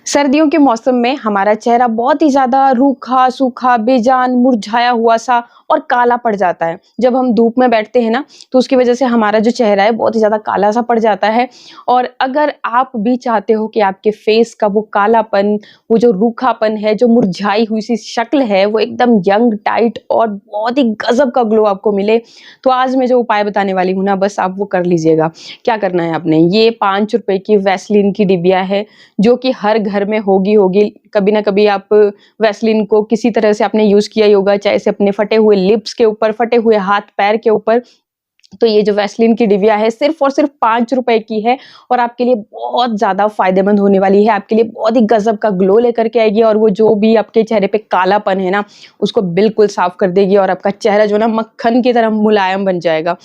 सर्दियों के मौसम में हमारा चेहरा बहुत ही ज़्यादा रूखा, सूखा, बेजान, मुरझाया हुआ सा और काला पड़ जाता है। जब हम धूप में बैठते हैं ना, तो उसकी वज़ह से हमारा जो चेहरा है बहुत ही ज़्यादा काला सा पड़ जाता है। और अगर आप भी चाहते हो कि आपके फेस का वो कालापन, वो जो रूखापन है, जो मुरझाई हुई सी शक्ल है, वो एकदम यंग, टाइट और बहुत ही गज़ब का ग्लो आपको मिले, तो आज मैं जो उपाय बताने वाली हूँ ना, बस आप वो कर लीजिएगा। क्या करना है आपने, ये ₹5 की वैसलीन की डिबिया है, जो कि हर घर में होगी। कभी ना कभी आप वैसलीन को किसी तरह से आपने यूज़ किया ही होगा, चाहे से अपने फटे हुए लिप्स के ऊपर, फटे हुए हाथ-पैर के ऊपर। तो ये जो वैसलीन की डिबिया है सिर्फ़ और सिर्फ़ ₹5 की है और आपके लिए बहुत ज़्यादा फ़ायदेमंद होने वाली है। आपके लिए बहुत ही गज़ब का ग्लो लेकर के आएगी और वो जो भी आपके चेहरे पे कालापन है ना, उसको बिल्कुल साफ़ कर देगी और आपका चेहरा जो है ना मक्खन की तरह मुलायम बन जाएगा।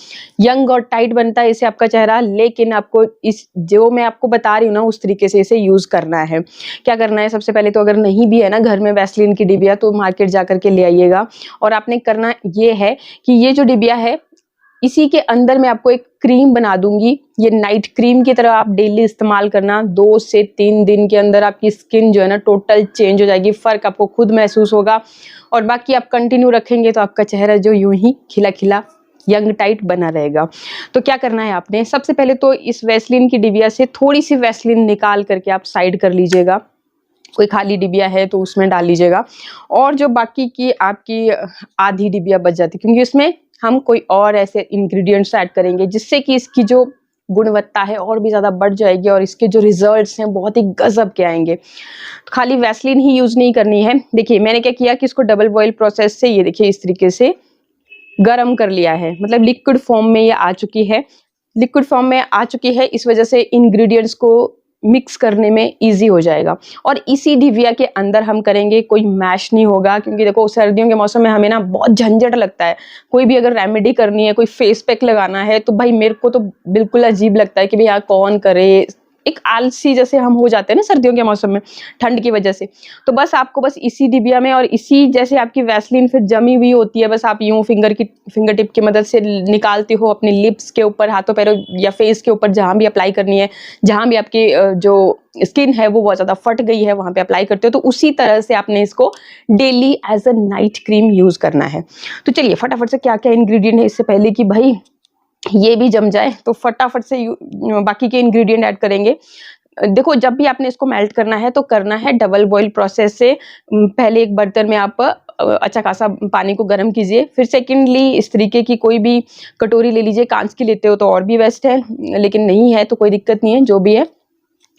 यंग और टाइट बनता है इससे आपका चेहरा, लेकिन आपको इस जो मैं आपको बता रही हूँ ना, उस तरीके से इसे यूज़ करना है। क्या करना है, सबसे पहले तो अगर नहीं भी है ना घर में वैसलीन की डिबिया, तो मार्केट जाकर के ले आइएगा। और आपने करना ये है कि ये जो डिबिया है, इसी के अंदर मैं आपको एक क्रीम बना दूँगी। ये नाइट क्रीम की तरह आप डेली इस्तेमाल करना। 2 से 3 दिन के अंदर आपकी स्किन जो है ना टोटल चेंज हो जाएगी, फ़र्क आपको खुद महसूस होगा। और बाकी आप कंटिन्यू रखेंगे तो आपका चेहरा जो यूँ ही खिला-खिला, यंग टाइट बना रहेगा। तो क्या करना है आपने, सबसे पहले तो इस वैसलीन की डिबिया से थोड़ी-सी वैसलीन निकाल करके आप साइड कर लीजिएगा। कोई खाली डिबिया है तो उसमें डाल लीजिएगा। और जो बाकी की आपकी आधी डिबिया बच जाती है, क्योंकि इसमें हम कोई और ऐसे इंग्रेडिएंट्स ऐड करेंगे जिससे कि इसकी जो गुणवत्ता है और भी ज़्यादा बढ़ जाएगी और इसके जो रिजल्ट्स हैं बहुत ही गज़ब के आएँगे। तो खाली वैसलीन ही यूज़ नहीं करनी है। देखिए मैंने क्या किया कि इसको डबल बॉयल प्रोसेस से ये देखिए इस तरीके से गरम कर लिया है, मतलब लिक्विड फॉर्म में ये आ चुकी है। लिक्विड फॉर्म में आ चुकी है, इस वजह से इंग्रेडिएंट्स को मिक्स करने में ईज़ी हो जाएगा। और इसी डिबिया के अंदर हम करेंगे, कोई मैश नहीं होगा, क्योंकि देखो सर्दियों के मौसम में हमें ना बहुत झंझट लगता है। कोई भी अगर रेमेडी करनी है, कोई फेस पैक लगाना है, तो भाई मेरे को तो बिल्कुल अजीब लगता है कि भई यार कौन करे? एक आलसी जैसे हम हो जाते हैं ना सर्दियों के मौसम में, ठंड की वजह से। तो बस आपको बस इसी डिबिया में और इसी जैसे आपकी वैसलीन फिर जमी हुई होती है, बस आप यूँ फिंगर टिप की मदद से निकालते हो अपने लिप्स के ऊपर, हाथों पैरों या फेस के ऊपर जहाँ भी अप्लाई करनी है, जहाँ भी आपकी जो स्किन है वो बहुत ज़्यादा फट गई है, वहाँ पे अप्लाई करते हो, तो उसी तरह से आपने इसको daily as a night cream use करना है। तो चलिए फटाफट से क्या-क्या इंग्रीडिएंट है, इससे पहले कि भाई ये भी जम जाए, तो फटाफट से बाकी के इंग्रेडिएंट ऐड करेंगे। देखो जब भी आपने इसको मेल्ट करना है तो करना है डबल बॉयल प्रोसेस से। पहले एक बर्तन में आप अच्छा खासा पानी को गर्म कीजिए। फिर सेकंडली इस तरीके की कोई भी कटोरी ले लीजिए, काँच की लेते हो तो और भी बेस्ट है, लेकिन नहीं है तो कोई दिक्कत नहीं है, जो भी है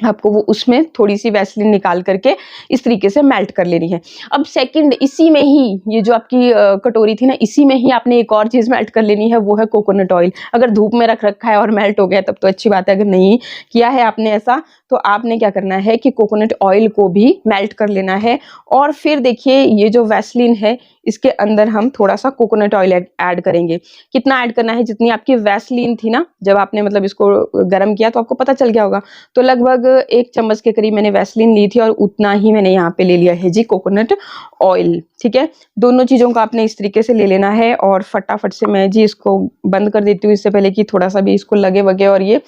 आपको वो उसमें थोड़ी-सी वैसलीन निकाल करके इस तरीके से मेल्ट कर लेनी है। अब सेकंड इसी में ही ये जो आपकी कटोरी थी ना, इसी में ही आपने एक और चीज़ मेल्ट कर लेनी है, वो है कोकोनट ऑयल। अगर धूप में रख रखा है और मेल्ट हो गया तब तो अच्छी बात है, अगर नहीं किया है आपने ऐसा, तो आपने क्या करना है कि कोकोनट ऑयल को भी मेल्ट कर लेना है। और फिर देखिए ये जो वैसलीन है, इसके अंदर हम थोड़ा-सा कोकोनट ऑयल ऐड करेंगे। कितना ऐड करना है, जितनी आपकी वैसलीन थी ना, जब आपने मतलब इसको गरम किया तो आपको पता चल गया होगा। तो लगभग 1 चम्मच के करीब मैंने वैसलीन ली थी और उतना ही मैंने यहाँ पे ले लिया है जी कोकोनट ऑयल, ठीक है? दोनों चीज़ों को आपने इस तरीके से ले लेना है और फटाफट से मैं जी इसको बंद कर देती हूँ, इससे पहले कि थोड़ा-सा भी इसको लगे-वगे और ये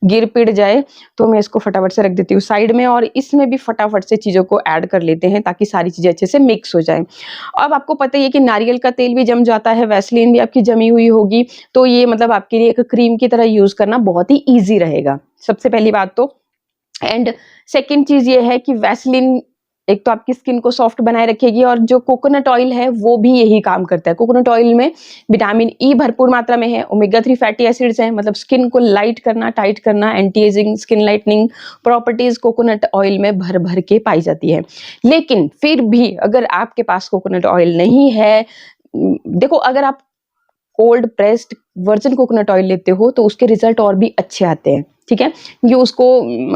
गिर-पिट जाए, तो मैं इसको फटाफट से रख देती हूँ साइड में और इसमें भी फटाफट से चीज़ों को ऐड कर लेते हैं ताकि सारी चीज़ें अच्छे से मिक्स हो जाएँ। अब आपको पता ही है कि नारियल का तेल भी जम जाता है, वैसलीन भी आपकी जमी हुई होगी, तो ये मतलब आपके लिए एक क्रीम की तरह यूज़ करना बहुत ही ईज़ी रहेगा। सबसे पहली बात तो एंड सेकंड चीज़ ये है कि वैसलीन एक तो आपकी स्किन को सॉफ्ट बनाए रखेगी और जो कोकोनट ऑयल है वो भी यही काम करता है। कोकोनट ऑयल में विटामिन ई भरपूर मात्रा में है, ओमेगा 3 फैटी एसिड्स हैं, मतलब स्किन को लाइट करना, टाइट करना, anti ageing, skin lightening properties coconut oil में भर-भर के पाई जाती है। लेकिन फिर भी अगर आपके पास कोकोनट ऑयल नहीं है, देखो अगर आप cold pressed virgin coconut oil लेते हो तो उसके रिजल्ट और भी अच्छे आते हैं, ठीक है? ये उसको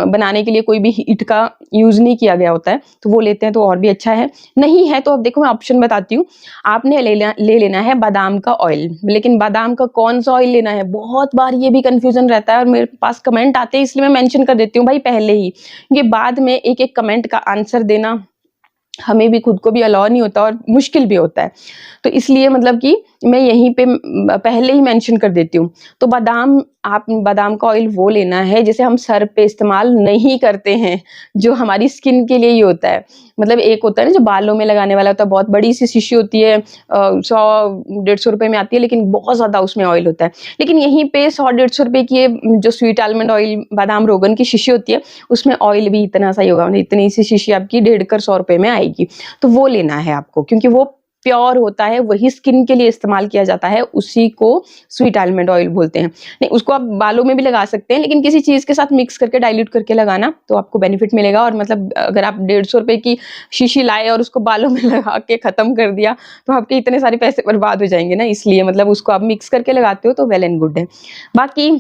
बनाने के लिए कोई भी हीट का यूज़ नहीं किया गया होता है, तो वो लेते हैं तो और भी अच्छा है। नहीं है तो अब देखो मैं ऑप्शन बताती हूँ, आपने ले लेना है बादाम का ऑयल, लेकिन बादाम का कौन-सा ऑयल लेना है? बहुत बार ये भी कन्फ्यूज़न रहता है और मेरे पास कमेंट आते हैं, इसलिए मैं मेंशन कर देती हूँ भाई पहले ही, ये बाद में एक-एक कमेंट का आंसर देना हमें भी खुद को भी अलाउ नहीं होता और मुश्किल भी होता है। तो इसलिए मतलब कि मैं यहीं पे पहले ही मेंशन कर देती हूँ। तो बादाम का ऑयल वो लेना है जिसे हम सर पे इस्तेमाल नहीं करते हैं, जो हमारी स्किन के लिए ही होता है। मतलब एक होता है ना जो बालों में लगाने वाला होता है, बहुत बड़ी सी शीशी होती है, 100-150 रुपए में आती है, लेकिन बहुत ज़्यादा उसमें ऑयल होता है। लेकिन यहीं पे 100-150 रुपए की ये जो स्वीट आलमंड ऑयल बादाम रोगन की शीशी होती है, उसमें ऑयल भी इतना सा ही होगा, मतलब इतनी सी शीशी आपकी 150-100 रुपए में आएगी। तो वो लेना है आपको, क्योंकि वो प्योर होता है, वही स्किन के लिए इस्तेमाल किया जाता है, उसी को स्वीट आलमंड ऑयल बोलते हैं। नहीं, उसको आप बालों में भी लगा सकते हैं, लेकिन किसी चीज़ के साथ मिक्स करके डाइल्यूट करके लगाना तो आपको बेनिफिट मिलेगा। और मतलब अगर आप 150 रुपए की शीशी लाए और उसको बालों में लगा के खत्म कर दिया, तो आपके इतने सारे पैसे बर्बाद हो जाएंगे ना, इसलिए मतलब उसको आप मिक्स करके लगाते हो तो वेल एंड गुड है। बाकी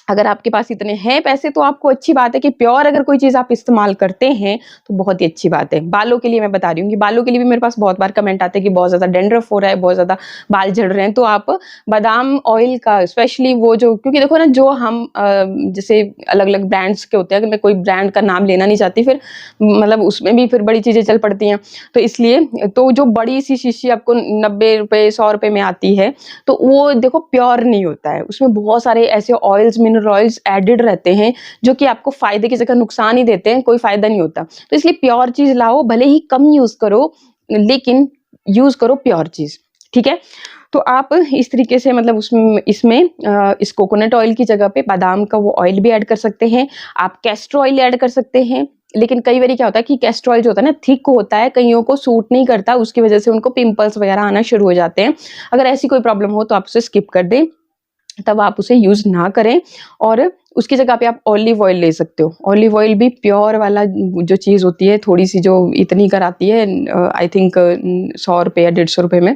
अगर आपके पास इतने हैं पैसे तो आपको अच्छी बात है कि प्योर अगर कोई चीज़ आप इस्तेमाल करते हैं तो बहुत ही अच्छी बात है। बालों के लिए मैं बता रही हूँ कि बालों के लिए भी मेरे पास बहुत बार कमेंट आते हैं कि बहुत ज़्यादा डैंड्रफ हो रहा है, बहुत ज़्यादा बाल झड़ रहे हैं, तो आप बादाम ऑयल का स्पेशली वो जो, क्योंकि देखो ना जो हम जैसे अलग अलग ब्रांड्स के होते हैं, अगर मैं कोई ब्रांड का नाम लेना नहीं चाहती, फिर मतलब उसमें भी फिर बड़ी चीज़ें चल पड़ती हैं, तो इसलिए तो जो बड़ी सी शीशी आपको 90 रुपए 100 रुपए में आती है, तो वो देखो प्योर नहीं होता है, उसमें बहुत सारे ऐसे ऑयल्स मिनरल ऑयल्स एडेड रहते हैं जो कि आपको फायदे की जगह नुकसान ही देते हैं, कोई फायदा नहीं होता। तो इसलिए प्योर चीज लाओ, भले ही कम यूज करो, लेकिन यूज करो प्योर चीज, ठीक है। तो आप इस तरीके से मतलब इसमें इस कोकोनट ऑयल की जगह पे बादाम का वो ऑयल भी ऐड कर सकते हैं, आप कैस्टर ऑयल ऐड कर सकते हैं। लेकिन कई बार क्या होता है कि कैस्टर ऑयल जो होता है ना थिक होता है, कईयों को सूट नहीं करता, उसकी वजह से उनको पिंपल्स वगैरह आना शुरू हो जाते हैं। अगर ऐसी कोई प्रॉब्लम हो तो आप उसे स्किप कर दें, तब आप उसे यूज ना करें। और उसकी जगह पे आप ऑलिव ऑयल ले सकते हो। ऑलिव ऑयल भी प्योर वाला जो चीज़ होती है, थोड़ी सी जो इतनी कर आती है, आई थिंक 100 रुपये या 150 रुपये में,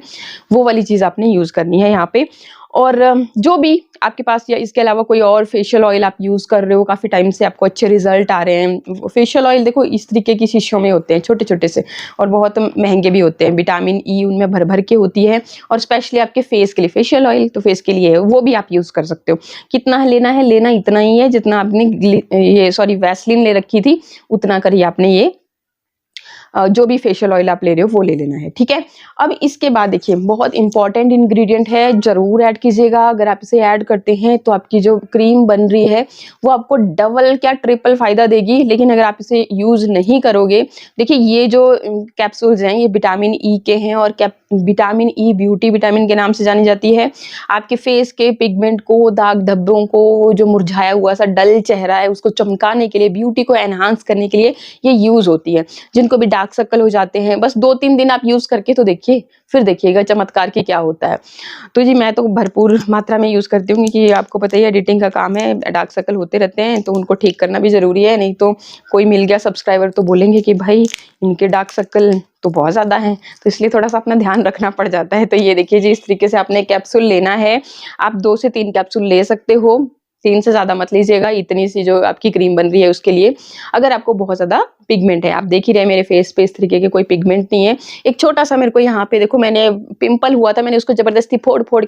वो वाली चीज़ आपने यूज़ करनी है यहाँ पे। और जो भी आपके पास या इसके अलावा कोई और फेशियल ऑयल आप यूज़ कर रहे हो, काफ़ी टाइम से आपको अच्छे रिजल्ट आ रहे हैं। फेशियल ऑयल देखो इस तरीके की शीशियों में होते हैं, छोटे छोटे से, और बहुत महंगे भी होते हैं। विटामिन ई उनमें भर भर के होती है, और स्पेशली आपके फेस के लिए फेशियल ऑयल तो फेस के लिए है, वो भी आप यूज़ कर सकते हो। कितना लेना है, लेना इतना ही है जितना आपने वैसलीन ले रखी थी, उतना कर ही आपने ये जो भी फेशियल ऑयल आप ले रहे हो वो ले लेना है, ठीक है। अब इसके बाद देखिए बहुत इंपॉर्टेंट इंग्रेडिएंट है, जरूर ऐड कीजिएगा। अगर आप इसे ऐड करते हैं तो आपकी जो क्रीम बन रही है वो आपको डबल क्या ट्रिपल फायदा देगी। लेकिन अगर आप इसे यूज नहीं करोगे, देखिए ये जो कैप्सूल्स हैं ये विटामिन ई के हैं, और विटामिन ई ब्यूटी विटामिन के नाम से जानी जाती है। आपके फेस के पिगमेंट को, दाग धब्बों को, जो मुरझाया हुआ सा डल चेहरा है उसको चमकाने के लिए, ब्यूटी को एनहांस करने के लिए ये यूज होती है। जिनको भी डार्क सर्कल हो जाते हैं, बस 2-3 दिन आप यूज करके तो देखिए, फिर देखिएगा चमत्कार की क्या होता है। तो जी मैं तो भरपूर मात्रा में यूज करती हूँ, क्योंकि आपको पता ही है एडिटिंग का काम है, डार्क सर्कल होते रहते हैं, तो उनको ठीक करना भी जरूरी है। नहीं तो कोई मिल गया सब्सक्राइबर तो बोलेंगे कि भाई इनके डार्क सर्कल तो बहुत ज्यादा हैं, तो इसलिए थोड़ा सा अपना ध्यान रखना पड़ जाता है। तो ये देखिए जी, इस तरीके से आपने कैप्सूल लेना है। आप 2 से 3 कैप्सूल ले सकते हो, 3 से ज्यादा मत लीजिएगा, इतनी सी जो आपकी क्रीम बन रही है उसके लिए। अगर आपको बहुत ज्यादा पिगमेंट है, आप देख ही रहे मेरे फेस पे इस तरीके के कोई पिगमेंट नहीं है। एक छोटा सा मेरे को यहाँ पे देखो, मैंने पिंपल हुआ था, मैंने उसको जबरदस्ती फोड़ फोड़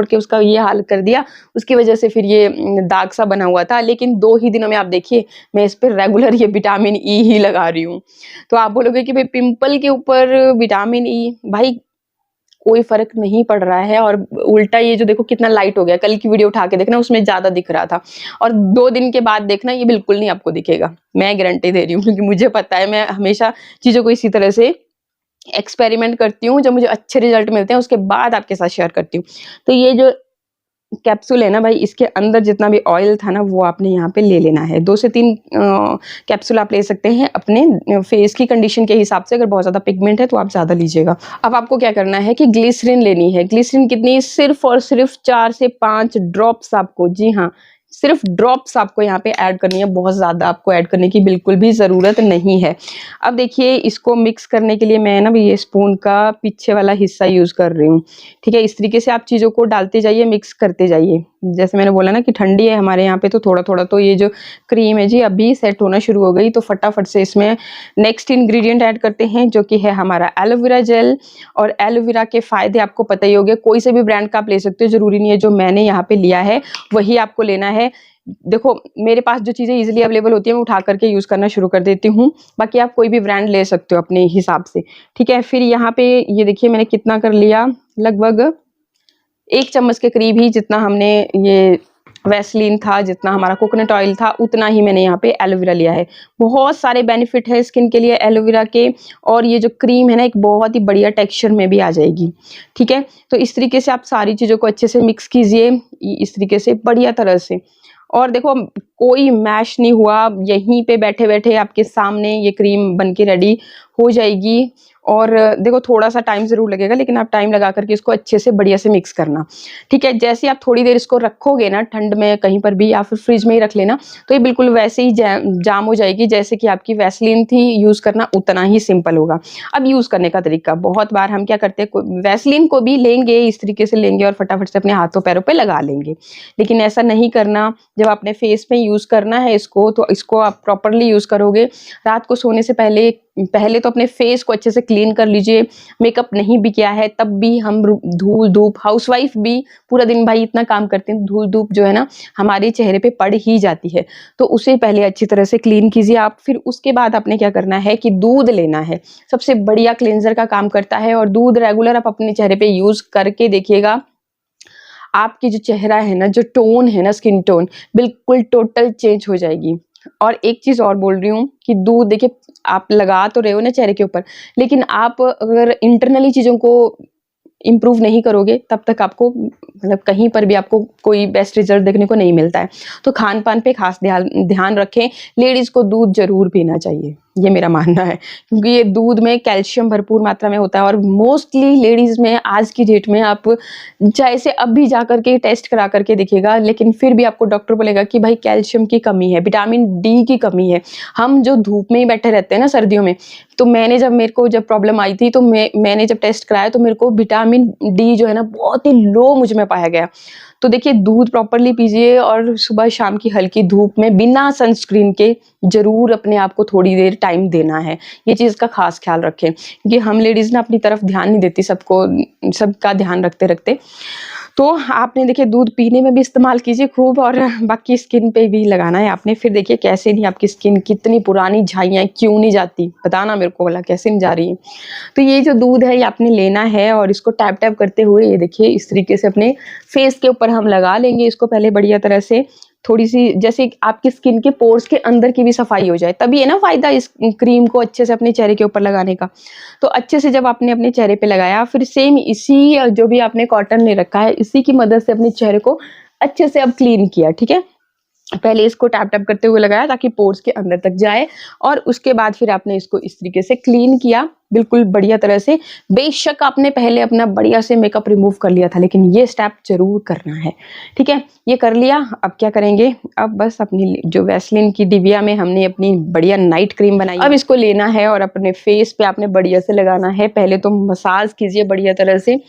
के उसका ये हाल कर दिया, उसकी वजह से फिर ये दाग सा बना हुआ था। लेकिन 2 ही दिनों में आप देखिए मैं इस पर रेगुलर ये विटामिन ई ही लगा रही हूँ। तो आप बोलोगे कि भाई पिंपल के ऊपर विटामिन ई, भाई कोई फर्क नहीं पड़ रहा है। और उल्टा ये जो देखो कितना लाइट हो गया, कल की वीडियो उठा के देखना उसमें ज्यादा दिख रहा था, और 2 दिन के बाद देखना ये बिल्कुल नहीं आपको दिखेगा, मैं गारंटी दे रही हूँ। क्योंकि मुझे पता है, मैं हमेशा चीजों को इसी तरह से एक्सपेरिमेंट करती हूँ, जब मुझे अच्छे रिजल्ट मिलते हैं उसके बाद आपके साथ शेयर करती हूँ। तो ये जो कैप्सूल है ना भाई, इसके अंदर जितना भी ऑयल था ना वो आपने यहाँ पे ले लेना है। 2 से 3 कैप्सूल आप ले सकते हैं अपने फेस की कंडीशन के हिसाब से। अगर बहुत ज़्यादा पिगमेंट है तो आप ज़्यादा लीजिएगा। अब आपको क्या करना है कि ग्लिसरीन लेनी है। ग्लिसरीन कितनी, सिर्फ और सिर्फ 4 से 5 ड्रॉप्स आपको, जी हाँ सिर्फ ड्रॉप्स आपको यहाँ पे ऐड करनी है, बहुत ज़्यादा आपको ऐड करने की बिल्कुल भी ज़रूरत नहीं है। अब देखिए इसको मिक्स करने के लिए मैं ना ये स्पून का पीछे वाला हिस्सा यूज़ कर रही हूँ, ठीक है। इस तरीके से आप चीज़ों को डालते जाइए, मिक्स करते जाइए। जैसे मैंने बोला ना कि ठंडी है हमारे यहाँ पे, तो थोड़ा थोड़ा तो ये जो क्रीम है जी अभी सेट होना शुरू हो गई, तो फटाफट से इसमें नेक्स्ट इंग्रेडिएंट ऐड करते हैं, जो कि है हमारा एलोवेरा जेल। और एलोवेरा के फायदे आपको पता ही होंगे, कोई से भी ब्रांड का आप ले सकते हो, जरूरी नहीं है जो मैंने यहाँ पे लिया है वही आपको लेना है। देखो मेरे पास जो चीज़ें इजीली अवेलेबल होती है मैं उठा करके यूज़ करना शुरू कर देती हूँ, बाकी आप कोई भी ब्रांड ले सकते हो अपने हिसाब से, ठीक है। फिर यहाँ पे ये देखिए मैंने कितना कर लिया, लगभग 1 चम्मच के करीब ही जितना हमने ये वैसलीन था, जितना हमारा कोकोनट ऑयल था, उतना ही मैंने यहाँ पे एलोवेरा लिया है। बहुत सारे बेनिफिट है स्किन के लिए एलोवेरा के, और ये जो क्रीम है ना एक बहुत ही बढ़िया टेक्सचर में भी आ जाएगी, ठीक है। तो इस तरीके से आप सारी चीज़ों को अच्छे से मिक्स कीजिए, इस तरीके से बढ़िया तरह से। और देखो कोई मैश नहीं हुआ, यहीं पे बैठे-बैठे आपके सामने ये क्रीम बन के रेडी हो जाएगी। और देखो थोड़ा-सा टाइम ज़रूर लगेगा, लेकिन आप टाइम लगा कर के इसको अच्छे से बढ़िया से मिक्स करना, ठीक है। जैसे आप थोड़ी देर इसको रखोगे ना ठंड में कहीं पर भी, या फिर फ्रिज में ही रख लेना, तो ये बिल्कुल वैसे ही जाम हो जाएगी जैसे कि आपकी वैसलीन थी। यूज़ करना उतना ही सिंपल होगा। अब यूज़ करने का तरीका, बहुत बार हम क्या करते हैं, वैसलीन को भी लेंगे, इस तरीके से लेंगे और फटाफट से अपने हाथों पैरों पे लगा लेंगे, लेकिन ऐसा नहीं करना। जब अपने फेस में यूज़ करना है इसको, तो इसको आप प्रॉपरली यूज़ करोगे। रात को सोने से पहले तो अपने फेस को अच्छे से क्लीन कर लीजिए। मेकअप नहीं भी किया है तब भी हम धूल धूप, हाउसवाइफ भी पूरा दिन भाई इतना काम करते हैं, धूल धूप जो है ना हमारे चेहरे पे पड़ ही जाती है। तो उसे पहले अच्छी तरह से क्लीन कीजिए आप। फिर उसके बाद आपने क्या करना है कि दूध लेना है, सबसे बढ़िया क्लींजर का काम करता है। और दूध रेगुलर आप अपने चेहरे पे यूज़ करके देखिएगा, आपकी जो चेहरा है ना, जो टोन है ना, स्किन टोन बिल्कुल टोटल चेंज हो जाएगी। और एक चीज़ और बोल रही हूँ कि दूध देखिए, आप लगा तो रहे हो ना चेहरे के ऊपर, लेकिन आप अगर इंटरनली चीज़ों को इम्प्रूव नहीं करोगे तब तक आपको मतलब कहीं पर भी आपको कोई बेस्ट रिजल्ट देखने को नहीं मिलता है। तो खान-पान पे खास ध्यान रखें। लेडीज़ को दूध ज़रूर पीना चाहिए, ये मेरा मानना है, क्योंकि ये दूध में कैल्शियम भरपूर मात्रा में होता है। और मोस्टली लेडीज़ में आज की डेट में आप चाहे से अब भी जा कर के टेस्ट करा कर के देखिएगा, लेकिन फिर भी आपको डॉक्टर बोलेगा कि भाई कैल्शियम की कमी है, विटामिन डी की कमी है। हम जो धूप में ही बैठे रहते हैं ना सर्दियों में, तो मेरे को जब प्रॉब्लम आई थी, तो मैंने जब टेस्ट कराया तो मेरे को विटामिन डी जो है ना बहुत ही लो मुझ में पाया गया। तो देखिए दूध प्रॉपरली पीजिए, और सुबह शाम की हल्की धूप में बिना सनस्क्रीन के ज़रूर अपने आप को थोड़ी देर टाइम देना है। ये चीज़ का खास ख्याल रखें, क्योंकि हम लेडीज़ ना अपनी तरफ ध्यान नहीं देती, सबका ध्यान रखते-रखते। तो आपने देखिए दूध पीने में भी इस्तेमाल कीजिए खूब, और बाकी स्किन पे भी लगाना है आपने। फिर देखिए कैसे नहीं आपकी स्किन, कितनी पुरानी झाइयाँ क्यों नहीं जाती, बताना मेरे को भला कैसे नहीं जा रही है। तो ये जो दूध है ये आपने लेना है, और इसको टैप-टैप करते हुए ये देखिए इस तरीके से अपने फेस के ऊपर हम लगा लेंगे इसको पहले बढ़िया तरह से। थोड़ी-सी जैसे आपकी स्किन के पोर्स के अंदर की भी सफाई हो जाए, तभी है ना फ़ायदा इस क्रीम को अच्छे से अपने चेहरे के ऊपर लगाने का। तो अच्छे से जब आपने अपने चेहरे पे लगाया, फिर सेम इसी जो भी आपने कॉटन ले रखा है, इसी की मदद से अपने चेहरे को अच्छे से अब क्लीन किया, ठीक है? पहले इसको टैप-टैप करते हुए लगाया ताकि पोर्स के अंदर तक जाए, और उसके बाद फिर आपने इसको इस तरीके से क्लीन किया, बिल्कुल बढ़िया तरह से। बेशक आपने पहले अपना बढ़िया से मेकअप रिमूव कर लिया था, लेकिन ये स्टेप ज़रूर करना है, ठीक है? ये कर लिया, अब क्या करेंगे, अब बस अपनी जो वैसलीन की डिबिया में हमने अपनी बढ़िया नाइट क्रीम बनाई, अब इसको लेना है और अपने फेस पे आपने बढ़िया से लगाना है। पहले तो मसाज कीजिए बढ़िया तरह से।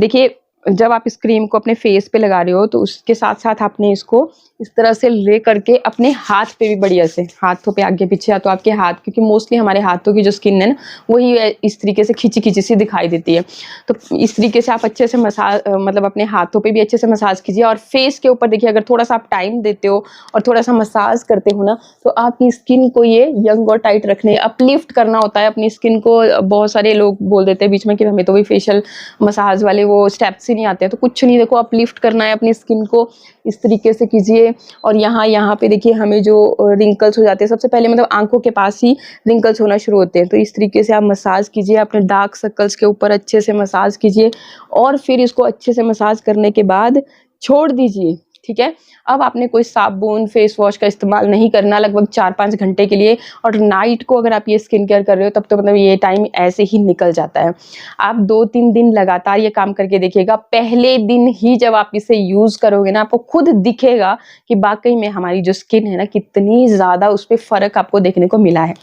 देखिए जब आप इस क्रीम को अपने फेस पे लगा रहे हो, तो उसके साथ-साथ आपने इसको इस तरह से ले करके अपने हाथ पे भी बढ़िया से, हाथों पे आगे पीछे, या तो आपके हाथ, क्योंकि मोस्टली हमारे हाथों की जो स्किन है ना वही इस तरीके से खिंची-खिंची सी दिखाई देती है। तो इस तरीके से आप अच्छे से मतलब अपने हाथों पे भी अच्छे से मसाज कीजिए, और फेस के ऊपर देखिए अगर थोड़ा-सा आप टाइम देते हो और थोड़ा-सा मसाज करते हो ना, तो आपकी स्किन को ये यंग और टाइट रखने, अपलिफ्ट करना होता है अपनी स्किन को। बहुत सारे लोग बोल देते हैं बीच में कि हमें तो वही फेशियल मसाज वाले वो स्टेप्स ही नहीं आते हैं, तो कुछ नहीं, देखो अपलिफ्ट करना है अपनी स्किन को, इस तरीके से कीजिए। और यहाँ पे देखिए हमें जो रिंकल्स हो जाते हैं, सबसे पहले मतलब आंखों के पास ही रिंकल्स होना शुरू होते हैं, तो इस तरीके से आप मसाज कीजिए अपने डार्क सर्कल्स के ऊपर, अच्छे से मसाज कीजिए, और फिर इसको अच्छे से मसाज करने के बाद छोड़ दीजिए, ठीक है? अब आपने कोई साबुन, फेस वॉश का इस्तेमाल नहीं करना लगभग 4-5 घंटे के लिए। और नाइट को अगर आप ये स्किन केयर कर रहे हो, तब तो मतलब ये टाइम ऐसे ही निकल जाता है। आप 2-3 दिन लगातार ये काम करके देखिएगा, पहले दिन ही जब आप इसे यूज़ करोगे ना, आपको खुद दिखेगा कि वाक़ई में हमारी जो स्किन है ना, कितनी ज़्यादा उस पे फ़र्क आपको देखने को मिला है।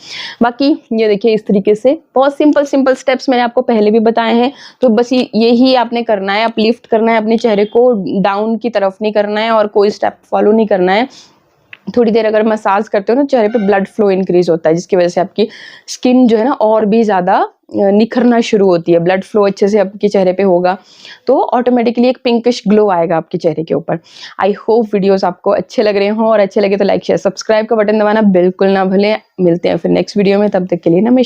बाकी ये देखिए इस तरीके से बहुत सिंपल स्टेप्स मैंने आपको पहले भी बताए हैं, तो बस यही आपने करना है, अपलिफ्ट करना है अपने चेहरे को, डाउन की तरफ नहीं करना है और कोई स्टेप फॉलो नहीं करना है। थोड़ी देर अगर मसाज करते हो ना, चेहरे पे ब्लड फ्लो इंक्रीज होता है, जिसकी वजह से आपकी स्किन जो है ना और भी ज़्यादा निखरना शुरू होती है। ब्लड फ्लो अच्छे से आपके चेहरे पे होगा तो ऑटोमेटिकली एक पिंकिश ग्लो आएगा आपके चेहरे के ऊपर। आई होप वीडियोस आपको अच्छे लग रहे हों, और अच्छे लगे तो लाइक शेयर सब्सक्राइब का बटन दबाना बिल्कुल ना भूलें। मिलते हैं फिर नेक्स्ट वीडियो में, तब तक के लिए नमस्कार।